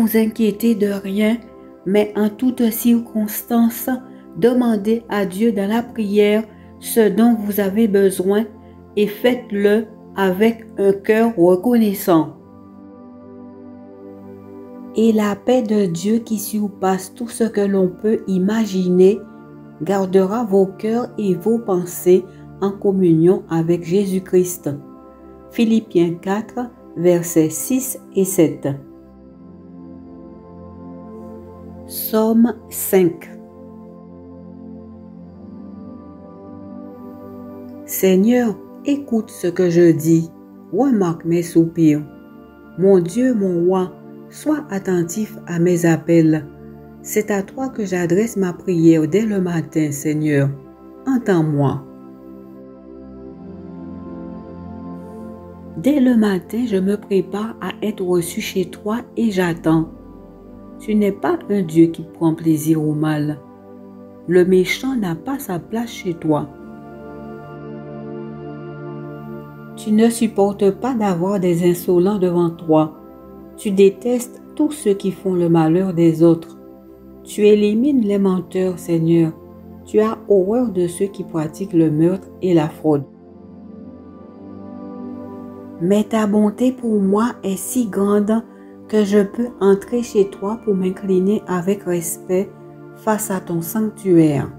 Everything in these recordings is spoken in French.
vous inquiétez de rien, mais en toutes circonstances, demandez à Dieu dans la prière ce dont vous avez besoin et faites-le avec un cœur reconnaissant. Et la paix de Dieu qui surpasse tout ce que l'on peut imaginer gardera vos cœurs et vos pensées en communion avec Jésus-Christ. Philippiens 4, versets 6 et 7. Psaume 5. Seigneur, écoute ce que je dis, remarque mes soupirs. Mon Dieu, mon roi, sois attentif à mes appels. C'est à toi que j'adresse ma prière dès le matin, Seigneur. Entends-moi. Dès le matin, je me prépare à être reçu chez toi et j'attends. Tu n'es pas un Dieu qui prend plaisir au mal. Le méchant n'a pas sa place chez toi. Tu ne supportes pas d'avoir des insolents devant toi. Tu détestes tous ceux qui font le malheur des autres. Tu élimines les menteurs, Seigneur. Tu as horreur de ceux qui pratiquent le meurtre et la fraude. Mais ta bonté pour moi est si grande que je peux entrer chez toi pour m'incliner avec respect face à ton sanctuaire.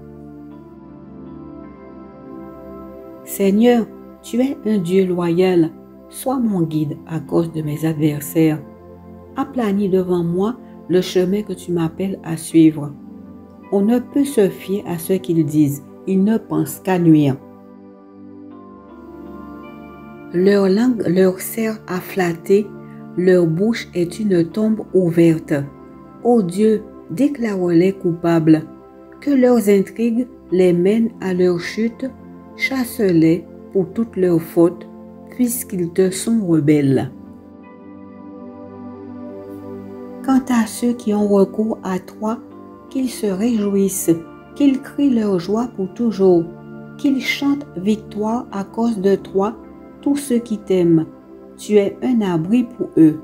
Seigneur, tu es un Dieu loyal. Sois mon guide à cause de mes adversaires. Aplanis devant moi le chemin que tu m'appelles à suivre. On ne peut se fier à ce qu'ils disent. Ils ne pensent qu'à nuire. Leur langue leur sert à flatter. Leur bouche est une tombe ouverte. Ô Dieu, déclare-les coupables. Que leurs intrigues les mènent à leur chute. Chasse-les pour toutes leurs fautes, puisqu'ils te sont rebelles. Quant à ceux qui ont recours à toi, qu'ils se réjouissent, qu'ils crient leur joie pour toujours, qu'ils chantent victoire à cause de toi, tous ceux qui t'aiment. Tu es un abri pour eux.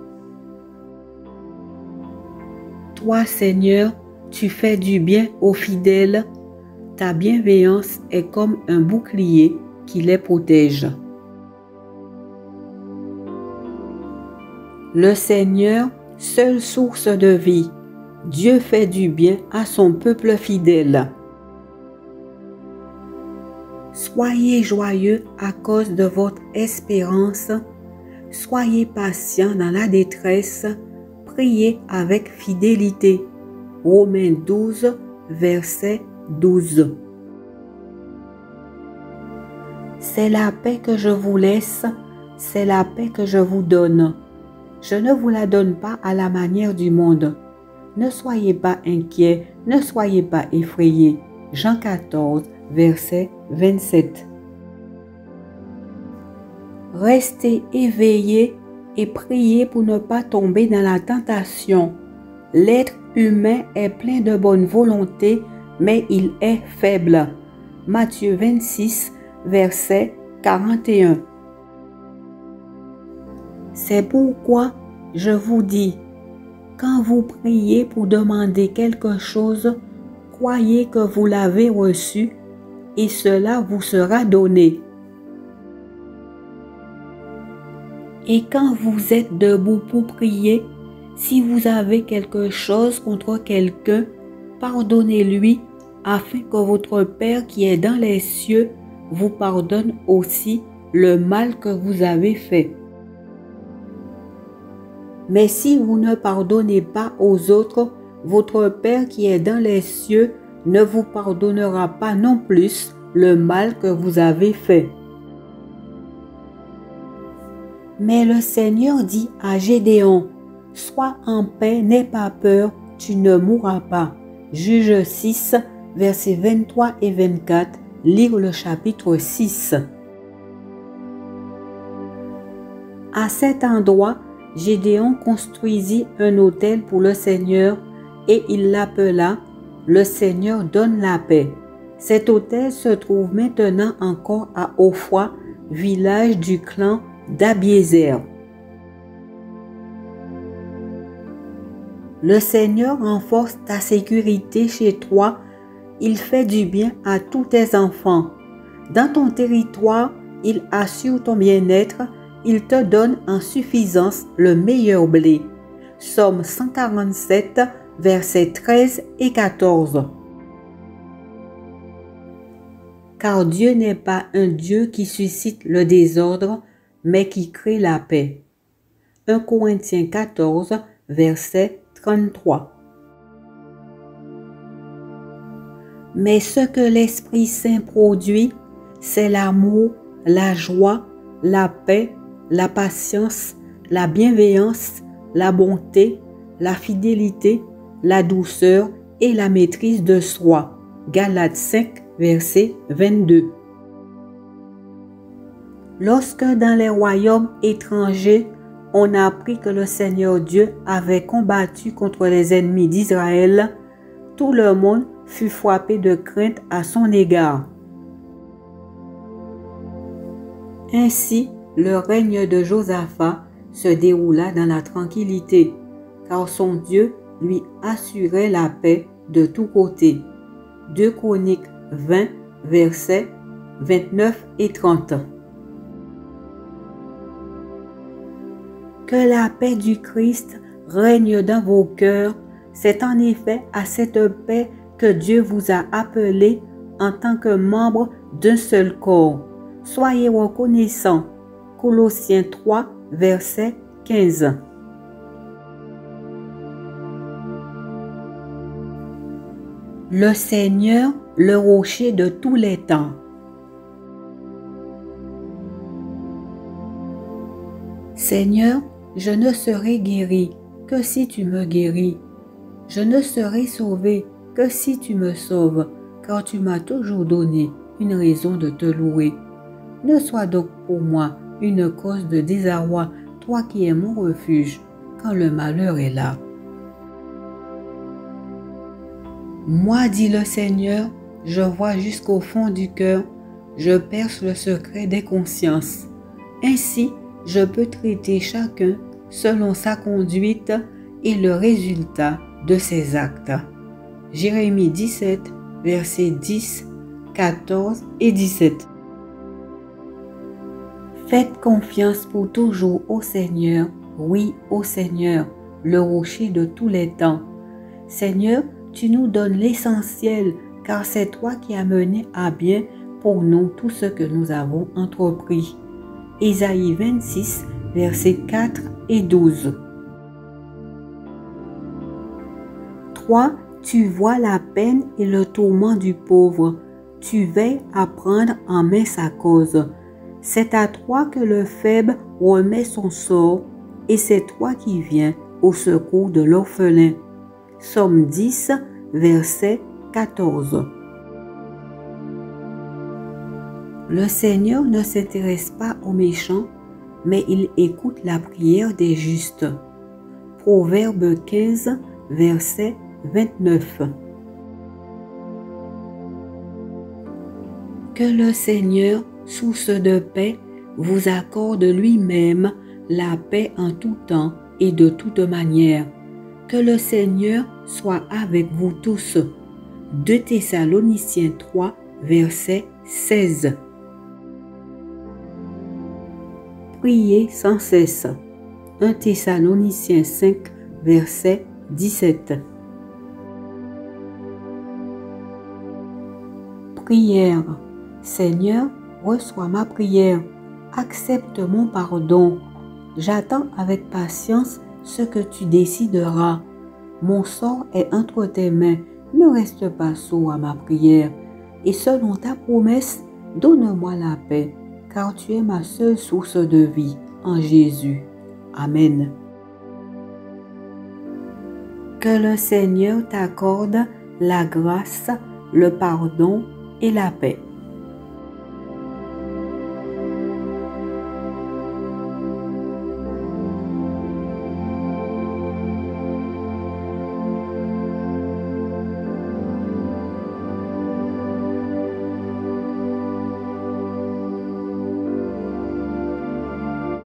Toi, Seigneur, tu fais du bien aux fidèles. Ta bienveillance est comme un bouclier qui les protège. Le Seigneur, seule source de vie, Dieu fait du bien à son peuple fidèle. Soyez joyeux à cause de votre espérance. Soyez patients dans la détresse. Priez avec fidélité. Romains 12, verset 12. C'est la paix que je vous laisse, c'est la paix que je vous donne. Je ne vous la donne pas à la manière du monde. Ne soyez pas inquiets, ne soyez pas effrayés. Jean 14, verset 27. Restez éveillés et priez pour ne pas tomber dans la tentation. L'être humain est plein de bonne volonté, mais il est faible. Matthieu 26, verset 41. C'est pourquoi je vous dis, quand vous priez pour demander quelque chose, croyez que vous l'avez reçu et cela vous sera donné. Et quand vous êtes debout pour prier, si vous avez quelque chose contre quelqu'un, pardonnez-lui afin que votre Père qui est dans les cieux vous pardonne aussi le mal que vous avez fait. Mais si vous ne pardonnez pas aux autres, votre Père qui est dans les cieux ne vous pardonnera pas non plus le mal que vous avez fait. Mais le Seigneur dit à Gédéon, « Sois en paix, n'aie pas peur, tu ne mourras pas. » Juge 6, versets 23 et 24, lire le chapitre 6. À cet endroit, Gédéon construisit un autel pour le Seigneur et il l'appela « Le Seigneur donne la paix ». Cet autel se trouve maintenant encore à Ophra, village du clan d'Abiézer. Le Seigneur renforce ta sécurité chez toi. Il fait du bien à tous tes enfants. Dans ton territoire, il assure ton bien-être. Il te donne en suffisance le meilleur blé. Psaume 147, versets 13 et 14. Car Dieu n'est pas un Dieu qui suscite le désordre, mais qui crée la paix. 1 Corinthiens 14, verset 33. Mais ce que l'Esprit Saint produit, c'est l'amour, la joie, la paix, la patience, la bienveillance, la bonté, la fidélité, la douceur et la maîtrise de soi. Galates 5, verset 22. Lorsque dans les royaumes étrangers, on a appris que le Seigneur Dieu avait combattu contre les ennemis d'Israël, tout le monde fut frappé de crainte à son égard. Ainsi, le règne de Josaphat se déroula dans la tranquillité, car son Dieu lui assurait la paix de tous côtés. 2 Chroniques 20, versets 29 et 30. Que la paix du Christ règne dans vos cœurs. C'est en effet à cette paix que Dieu vous a appelés en tant que membres d'un seul corps. Soyez reconnaissants. Colossiens 3, verset 15. Le Seigneur, le rocher de tous les temps. Seigneur, je ne serai guéri que si tu me guéris. Je ne serai sauvé que si tu me sauves, car tu m'as toujours donné une raison de te louer. Ne sois donc pour moi une cause de désarroi, toi qui es mon refuge, quand le malheur est là. Moi, dit le Seigneur, je vois jusqu'au fond du cœur, je perce le secret des consciences. Ainsi, je peux traiter chacun selon sa conduite et le résultat de ses actes. Jérémie 17, versets 10, 14 et 17. Faites confiance pour toujours au Seigneur, oui au Seigneur, le rocher de tous les temps. Seigneur, tu nous donnes l'essentiel, car c'est toi qui as mené à bien pour nous tout ce que nous avons entrepris. Ésaïe 26, versets 4 et 12. 3. Tu vois la peine et le tourment du pauvre. Tu veilles à prendre en main sa cause. C'est à toi que le faible remet son sort, et c'est toi qui viens au secours de l'orphelin. Psaume 10, verset 14. Le Seigneur ne s'intéresse pas aux méchants, mais il écoute la prière des justes. Proverbe 15, verset 29. Que le Seigneur, source de paix, vous accorde lui-même la paix en tout temps et de toute manière. Que le Seigneur soit avec vous tous. 2 Thessaloniciens 3, verset 16. Priez sans cesse. 1 Thessaloniciens 5, verset 17. Prière. Seigneur, reçois ma prière. Accepte mon pardon. J'attends avec patience ce que tu décideras. Mon sort est entre tes mains. Ne reste pas sourd à ma prière. Et selon ta promesse, donne-moi la paix, car tu es ma seule source de vie en Jésus. Amen. Que le Seigneur t'accorde la grâce, le pardon et la paix.